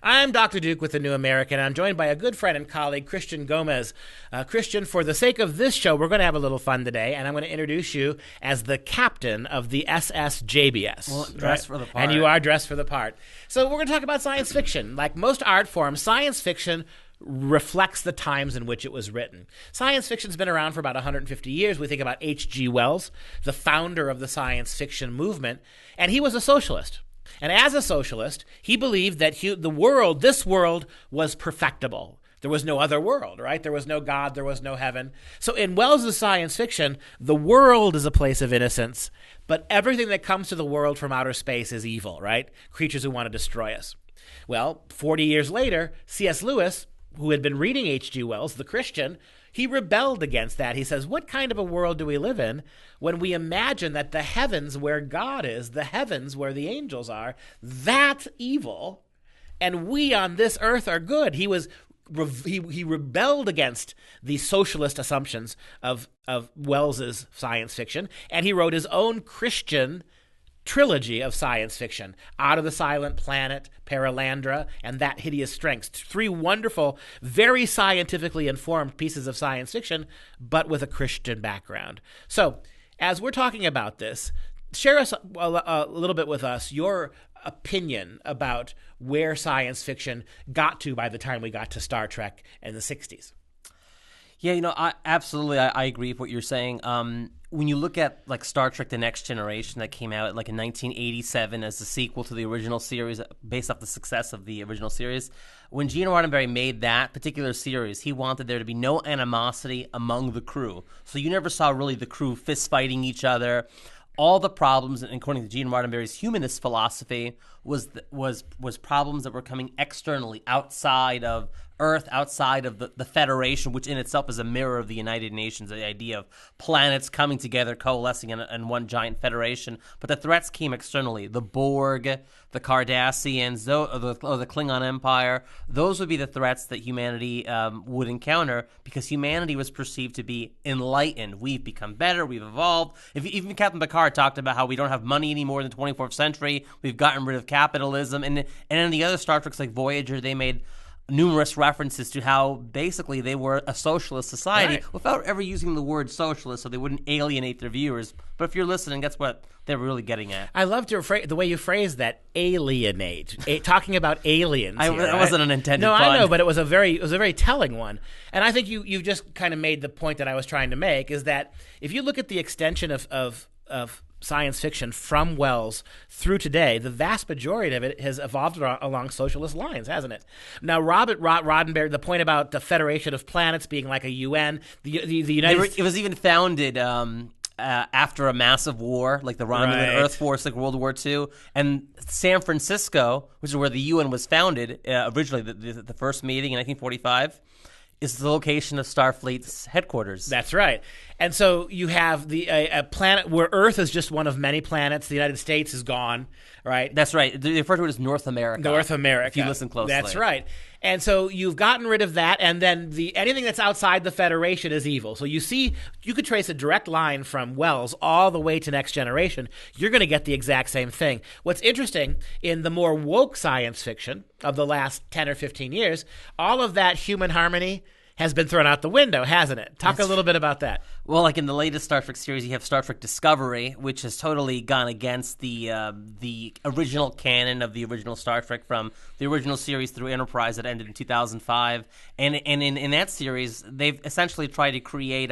I'm Dr. Duke with The New American. I'm joined by a good friend and colleague, Christian Gomez. Christian, for the sake of this show, we're going to have a little fun today, and I'm going to introduce you as the captain of the SSJBS. Well, dressed for the part. And you are dressed for the part. So we're going to talk about science fiction. Like most art forms, science fiction reflects the times in which it was written. Science fiction's been around for about 150 years. We think about H.G. Wells, the founder of the science fiction movement, and he was a socialist. And as a socialist, he believed that this world was perfectible. There was no other world, right? There was no God, there was no heaven. So in Wells' science fiction, the world is a place of innocence, but everything that comes to the world from outer space is evil, right? Creatures who want to destroy us. Well, 40 years later, C.S. Lewis, who had been reading H.G. Wells, the Christian, he rebelled against that. He says, what kind of a world do we live in when we imagine that the heavens where God is, the heavens where the angels are, that's evil, and we on this earth are good? He rebelled against the socialist assumptions of Wells's science fiction, and he wrote his own Christian trilogy of science fiction: Out of the Silent Planet, Paralandra, and That Hideous Strength. 3 wonderful, very scientifically informed pieces of science fiction, but with a Christian background. So, as we're talking about this, share us a little bit with us your opinion about where science fiction got to by the time we got to Star Trek in the 60s. Yeah, I agree with what you're saying. When you look at like Star Trek: The Next Generation that came out like in 1987 as the sequel to the original series, based off the success of the original series, when Gene Roddenberry made that particular series, he wanted there to be no animosity among the crew. So you never saw really the crew fist fighting each other. All the problems, according to Gene Roddenberry's humanist philosophy, was problems that were coming externally, outside of Earth, outside of the Federation, which in itself is a mirror of the United Nations, the idea of planets coming together, coalescing in one giant federation. But the threats came externally. The Borg, the Cardassians, or the Klingon Empire, those would be the threats that humanity would encounter, because humanity was perceived to be enlightened. We've become better, we've evolved. Even Captain Picard talked about how we don't have money anymore in the 24th century, we've gotten rid of capitalism. And in the other Star Treks like Voyager, they made numerous references to how basically they were a socialist society, right, without ever using the word socialist, so they wouldn't alienate their viewers. But if you're listening, that's what they're really getting at. I loved the way you phrased that, alienate. Talking about aliens. That wasn't an intended pun. I know, but it was a very telling one. And I think you just kind of made the point that I was trying to make, is that if you look at the extension of science fiction from Wells through today, the vast majority of it has evolved along socialist lines, hasn't it? Now, Robert Rodenberry, the point about the Federation of Planets being like a UN, the United States... It was even founded after a massive war, like the Romulan Earth Force, like World War II. And San Francisco, which is where the UN was founded, originally, the first meeting in 1945, is the location of Starfleet's headquarters. That's right. And so you have a planet where Earth is just one of many planets. The United States is gone, right? That's right. They refer to it as North America. North America. If you listen closely. That's right. And so you've gotten rid of that, and then anything that's outside the Federation is evil. So you could trace a direct line from Wells all the way to Next Generation. You're going to get the exact same thing. What's interesting, in the more woke science fiction of the last 10 or 15 years, all of that human harmony has been thrown out the window, hasn't it? Talk a little bit about that. Well, like in the latest Star Trek series, you have Star Trek Discovery, which has totally gone against the original canon of the original Star Trek, from the original series through Enterprise that ended in 2005. And in that series, they've essentially tried to create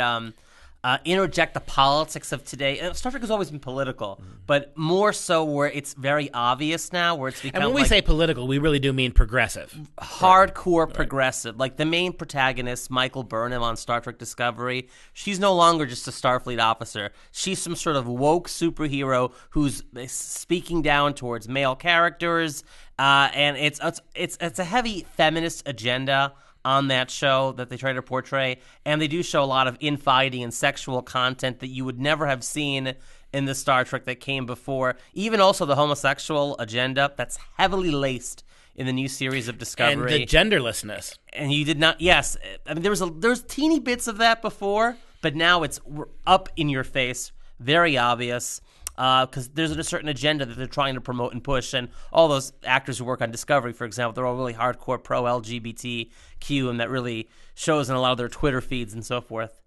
interject the politics of today. And Star Trek has always been political, but more so where it's very obvious now, where it's become. And when we say political, we really do mean progressive. Hardcore progressive. Like the main protagonist, Michael Burnham on Star Trek Discovery, she's no longer just a Starfleet officer. She's some sort of woke superhero who's speaking down towards male characters, and it's a heavy feminist agenda on that show that they try to portray, and they do show a lot of infighting and sexual content that you would never have seen in the Star Trek that came before. Even also the homosexual agenda that's heavily laced in the new series of Discovery. And the genderlessness. And you did not, yes. I mean, there's teeny bits of that before, but now it's up in your face, very obvious. because there's a certain agenda that they're trying to promote and push. And all those actors who work on Discovery, for example, they're all really hardcore pro-LGBTQ, and that really shows in a lot of their Twitter feeds and so forth.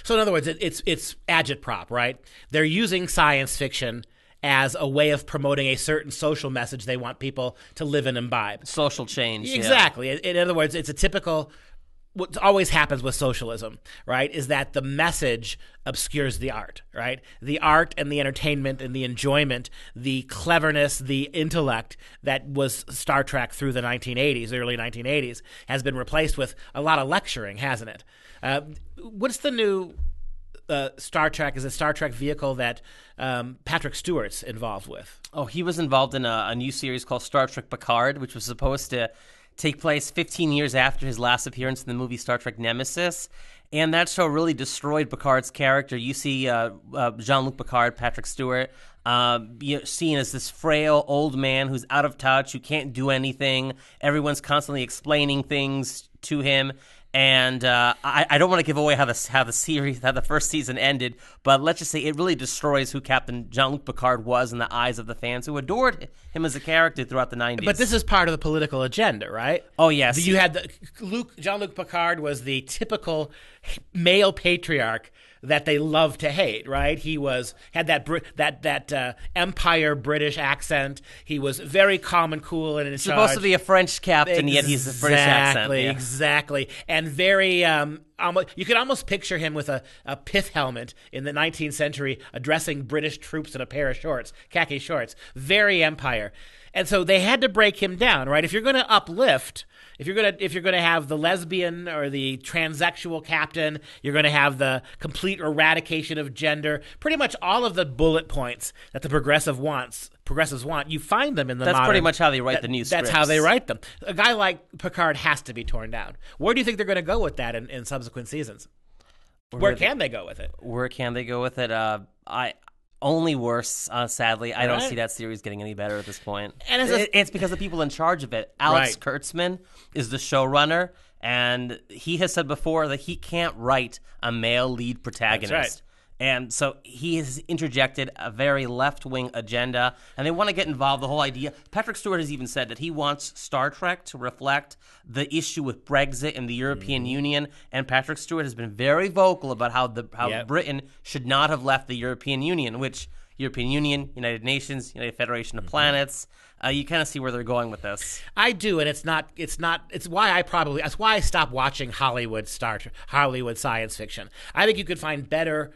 So in other words, it's agitprop, right? They're using science fiction as a way of promoting a certain social message they want people to live and imbibe. Social change. Exactly. Yeah. In other words, it's a typical, what always happens with socialism, right, is that the message obscures the art, right? The art and the entertainment and the enjoyment, the cleverness, the intellect that was Star Trek through the 1980s, early 1980s, has been replaced with a lot of lecturing, hasn't it? What's the new Star Trek? Is a Star Trek vehicle that Patrick Stewart's involved with? Oh, he was involved in a new series called Star Trek Picard, which was supposed to take place 15 years after his last appearance in the movie Star Trek Nemesis. And that show really destroyed Picard's character. You see Jean-Luc Picard, Patrick Stewart, seen as this frail old man who's out of touch, who can't do anything. Everyone's constantly explaining things to him. And I don't want to give away how the first season ended, but let's just say it really destroys who Captain Jean-Luc Picard was in the eyes of the fans who adored him as a character throughout the 90s. But this is part of the political agenda, right? Oh, yes. You had Jean-Luc Picard was the typical male patriarch that they love to hate, right? He had that Empire British accent. He was very calm and cool and in charge. Supposed to be a French captain, yet he's a British accent. Yeah. Exactly. And very you could almost picture him with a pith helmet in the 19th century addressing British troops in a pair of shorts, khaki shorts. Very Empire. And so they had to break him down, right? If you're going to uplift, if you're going to have the lesbian or the transsexual captain, you're going to have the complete eradication of gender. Pretty much all of the bullet points that the progressives want, you find them in the That's pretty much how they write the new scripts. That's how they write them. A guy like Picard has to be torn down. Where do you think they're going to go with that in subsequent seasons? Where can they go with it? Where can they go with it? Only worse, sadly. I don't see that series getting any better at this point. And it's because the people in charge of it. Alex Kurtzman is the showrunner, and he has said before that he can't write a male lead protagonist. That's right. And so he has interjected a very left-wing agenda, and they want to get involved. The whole idea. Patrick Stewart has even said that he wants Star Trek to reflect the issue with Brexit and the European Union. And Patrick Stewart has been very vocal about how Britain should not have left the European Union, which European Union, United Nations, United Federation of Planets. You kind of see where they're going with this. I do, and it's why I stopped watching Hollywood science fiction. I think you could find better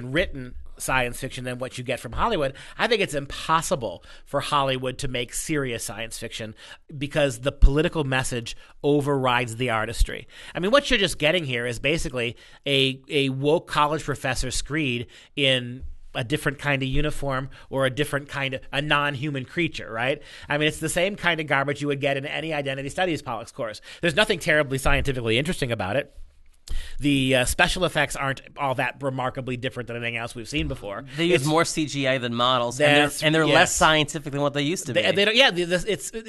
written science fiction than what you get from Hollywood. I think it's impossible for Hollywood to make serious science fiction because the political message overrides the artistry. I mean, what you're just getting here is basically a woke college professor screed in a different kind of uniform or a different kind of a non-human creature, right? I mean, it's the same kind of garbage you would get in any identity studies politics course. There's nothing terribly scientifically interesting about it. The special effects aren't all that remarkably different than anything else we've seen before. They use more CGI than models, and they're less scientific than what they used to be.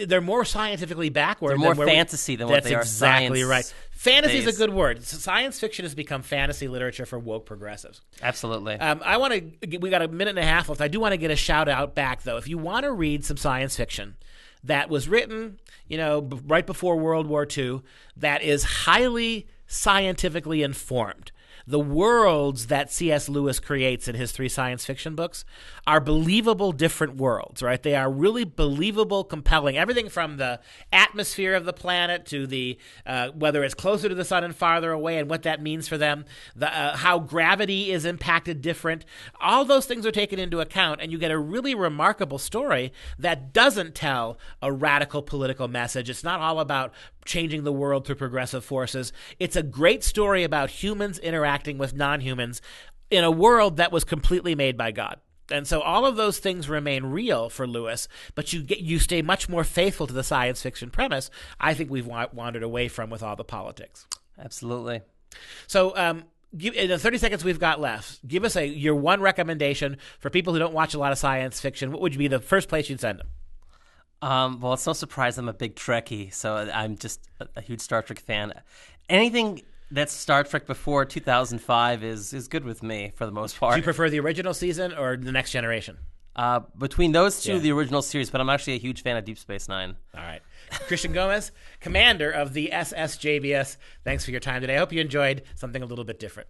They're more scientifically backward. They're more fantasy than what they are. That's exactly right. Fantasy is based. a good word. Science fiction has become fantasy literature for woke progressives. Absolutely. We got a minute and a half left. I do want to get a shout out back though. If you want to read some science fiction that was written, right before World War II, that is highly scientifically informed. The worlds that C.S. Lewis creates in his 3 science fiction books are believable different worlds, right? They are really believable, compelling. Everything from the atmosphere of the planet to the whether it's closer to the sun and farther away and what that means for them, how gravity is impacted different. All those things are taken into account, and you get a really remarkable story that doesn't tell a radical political message. It's not all about changing the world through progressive forces. It's a great story about humans interacting with non-humans in a world that was completely made by God. And so all of those things remain real for Lewis, but you stay much more faithful to the science fiction premise. I think we've wandered away from with all the politics. Absolutely. So in the 30 seconds we've got left, give us your one recommendation for people who don't watch a lot of science fiction. What would be the first place you'd send them? Well, it's no surprise I'm a big Trekkie, so I'm just a huge Star Trek fan. Anything That's Star Trek before 2005 is good with me for the most part. Do you prefer the original season or the Next Generation? Between those two, the original series, but I'm actually a huge fan of Deep Space Nine. All right. Christian Gomez, commander of the SSJBS, thanks for your time today. I hope you enjoyed something a little bit different.